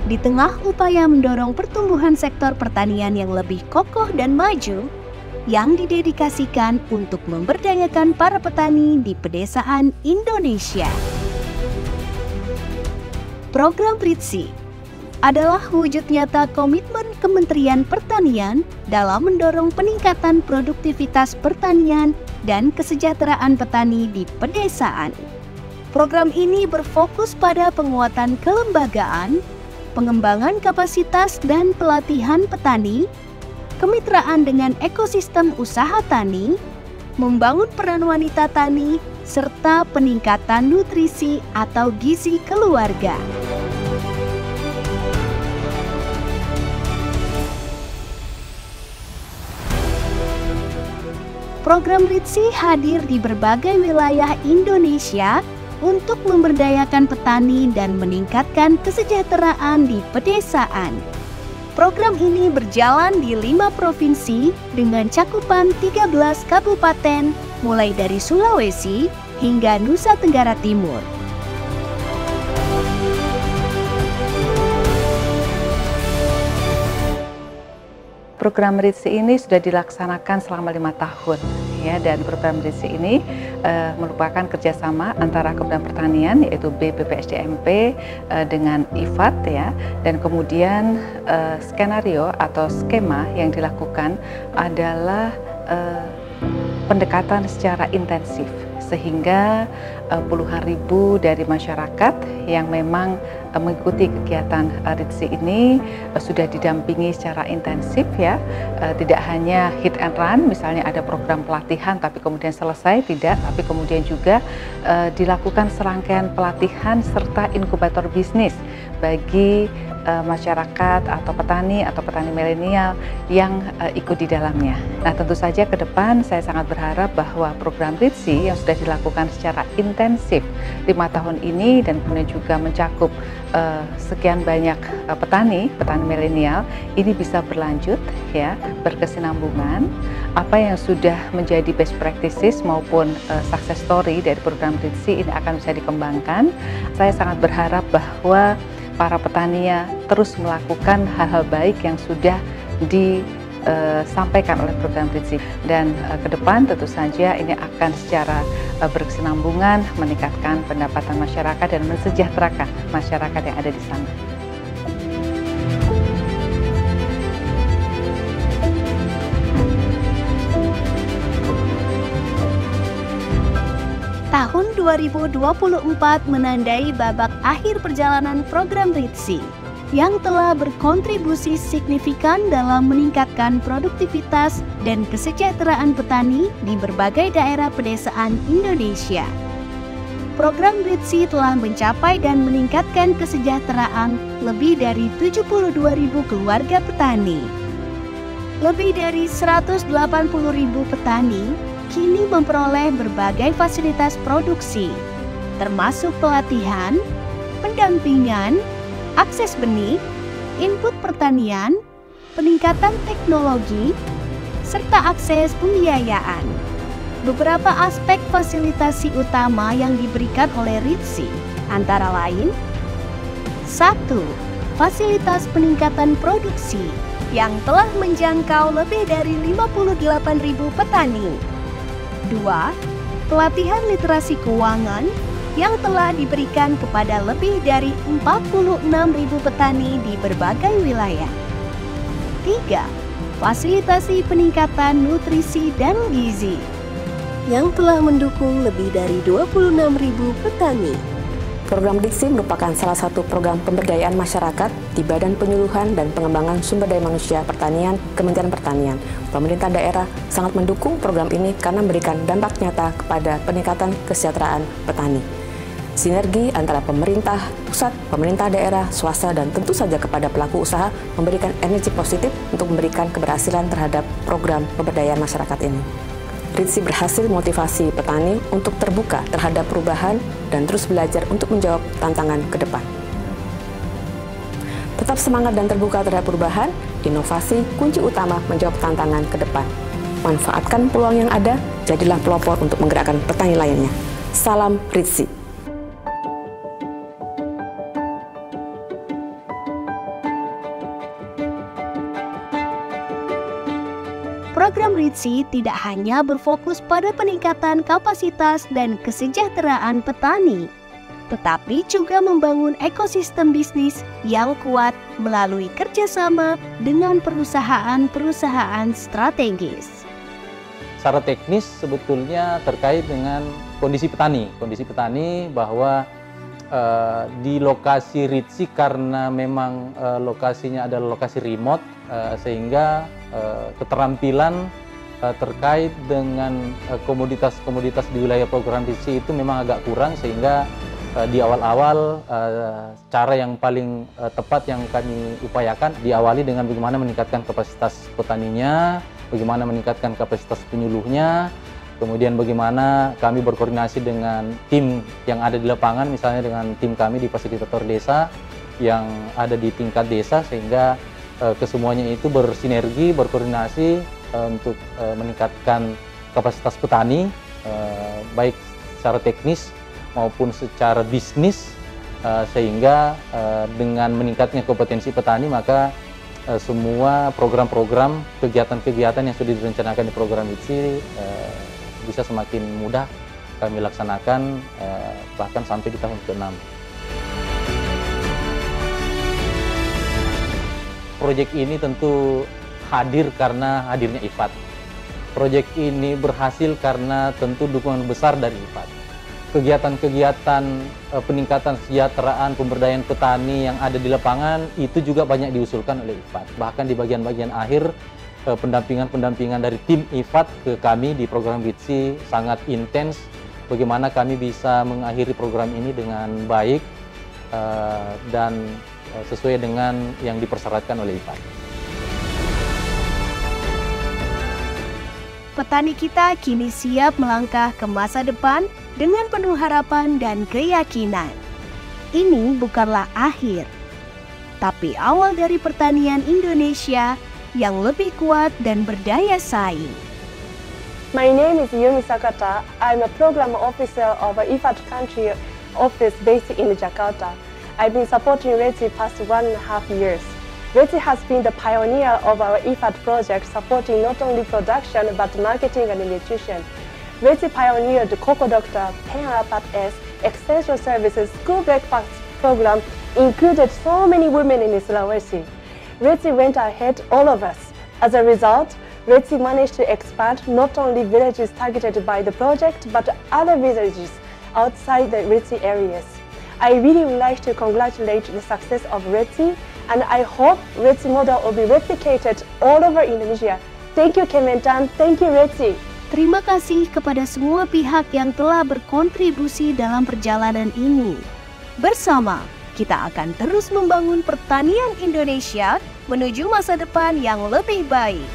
Di tengah upaya mendorong pertumbuhan sektor pertanian yang lebih kokoh dan maju, yang didedikasikan untuk memberdayakan para petani di pedesaan Indonesia. Program RITSI adalah wujud nyata komitmen Kementerian Pertanian dalam mendorong peningkatan produktivitas pertanian dan kesejahteraan petani di pedesaan. Program ini berfokus pada penguatan kelembagaan, pengembangan kapasitas dan pelatihan petani, kemitraan dengan ekosistem usaha tani, membangun peran wanita tani, serta peningkatan nutrisi atau gizi keluarga. Program RITSI hadir di berbagai wilayah Indonesia untuk memberdayakan petani dan meningkatkan kesejahteraan di pedesaan. Program ini berjalan di 5 provinsi dengan cakupan 13 kabupaten mulai dari Sulawesi hingga Nusa Tenggara Timur. Program RITSI ini sudah dilaksanakan selama 5 tahun, ya, dan program RITSI ini merupakan kerjasama antara Kementerian Pertanian yaitu BPPSDMP dengan IFAD, ya, dan kemudian skenario atau skema yang dilakukan adalah pendekatan secara intensif sehingga puluhan ribu dari masyarakat yang memang mengikuti kegiatan RITSI ini sudah didampingi secara intensif, ya, tidak hanya hit and run, misalnya ada program pelatihan tapi kemudian selesai, tidak, tapi kemudian juga dilakukan serangkaian pelatihan serta inkubator bisnis bagi masyarakat atau petani milenial yang ikut di dalamnya. Nah, tentu saja ke depan saya sangat berharap bahwa program RITSI yang sudah dilakukan secara intensif 5 tahun ini dan kemudian juga mencakup sekian banyak petani milenial ini bisa berlanjut, ya, berkesinambungan. Apa yang sudah menjadi best practices maupun success story dari program RITSI ini akan bisa dikembangkan. Saya sangat berharap bahwa para petani terus melakukan hal-hal baik yang sudah disampaikan oleh program RITSI, dan ke depan tentu saja ini akan secara berkesinambungan meningkatkan pendapatan masyarakat dan mensejahterakan masyarakat yang ada di sana. Tahun 2024 menandai babak akhir perjalanan program RITSI yang telah berkontribusi signifikan dalam meningkatkan produktivitas dan kesejahteraan petani di berbagai daerah pedesaan Indonesia. Program RITSI telah mencapai dan meningkatkan kesejahteraan lebih dari 72.000 keluarga petani. Lebih dari 180.000 petani kini memperoleh berbagai fasilitas produksi, termasuk pelatihan, pendampingan, akses benih, input pertanian, peningkatan teknologi, serta akses pembiayaan. Beberapa aspek fasilitasi utama yang diberikan oleh RITSI antara lain: 1. Fasilitas peningkatan produksi yang telah menjangkau lebih dari 58.000 petani. 2. Pelatihan literasi keuangan yang telah diberikan kepada lebih dari 46.000 petani di berbagai wilayah. 3. Fasilitasi peningkatan nutrisi dan gizi yang telah mendukung lebih dari 26.000 petani. Program RITSI merupakan salah satu program pemberdayaan masyarakat di Badan Penyuluhan dan Pengembangan Sumber Daya Manusia Pertanian, Kementerian Pertanian. Pemerintah daerah sangat mendukung program ini karena memberikan dampak nyata kepada peningkatan kesejahteraan petani. Sinergi antara pemerintah pusat, pemerintah daerah, swasta, dan tentu saja kepada pelaku usaha memberikan energi positif untuk memberikan keberhasilan terhadap program pemberdayaan masyarakat ini. RITSI berhasil motivasi petani untuk terbuka terhadap perubahan dan terus belajar untuk menjawab tantangan ke depan. Tetap semangat dan terbuka terhadap perubahan, inovasi kunci utama menjawab tantangan ke depan. Manfaatkan peluang yang ada, jadilah pelopor untuk menggerakkan petani lainnya. Salam RITSI. Program RITSI tidak hanya berfokus pada peningkatan kapasitas dan kesejahteraan petani, tetapi juga membangun ekosistem bisnis yang kuat melalui kerjasama dengan perusahaan-perusahaan strategis. Secara teknis sebetulnya terkait dengan kondisi petani. Kondisi petani bahwa di lokasi RITSI karena memang lokasinya adalah lokasi remote, sehingga keterampilan terkait dengan komoditas-komoditas di wilayah program RITSI itu memang agak kurang, sehingga di awal-awal cara yang paling tepat yang kami upayakan diawali dengan bagaimana meningkatkan kapasitas petaninya, bagaimana meningkatkan kapasitas penyuluhnya, kemudian bagaimana kami berkoordinasi dengan tim yang ada di lapangan, misalnya dengan tim kami di fasilitator desa yang ada di tingkat desa, sehingga kesemuanya itu bersinergi, berkoordinasi untuk meningkatkan kapasitas petani, baik secara teknis maupun secara bisnis, sehingga dengan meningkatnya kompetensi petani maka semua program-program, kegiatan-kegiatan yang sudah direncanakan di program RITSI bisa semakin mudah kami laksanakan, bahkan sampai di tahun ke-6. Proyek ini tentu hadir karena hadirnya IFAD. Proyek ini berhasil karena tentu dukungan besar dari IFAD. Kegiatan-kegiatan peningkatan kesejahteraan pemberdayaan petani yang ada di lapangan itu juga banyak diusulkan oleh IFAD. Bahkan di bagian-bagian akhir pendampingan dari tim IFAD ke kami di program RITSI sangat intens. Bagaimana kami bisa mengakhiri program ini dengan baik dan sesuai dengan yang dipersyaratkan oleh IFAD. Petani kita kini siap melangkah ke masa depan dengan penuh harapan dan keyakinan. Ini bukanlah akhir, tapi awal dari pertanian Indonesia yang lebih kuat dan berdaya saing. My name is Yumi Sakata. I'm a program officer of IFAD country office based in Jakarta. I've been supporting RITSI past 1.5 years. RITSI has been the pioneer of our IFAD project, supporting not only production but marketing and nutrition. RITSI pioneered the Coco Doctor, Penrapat S, extension services, school breakfast program, included so many women in Sulawesi. RITSI went ahead all of us. As a result, RITSI managed to expand not only villages targeted by the project, but other villages outside the RITSI areas. I really would like to congratulate the success of RITSI, and I hope RITSI model will be replicated all over Indonesia. Thank you Kementan, thank you RITSI. Terima kasih kepada semua pihak yang telah berkontribusi dalam perjalanan ini. Bersama, kita akan terus membangun pertanian Indonesia menuju masa depan yang lebih baik.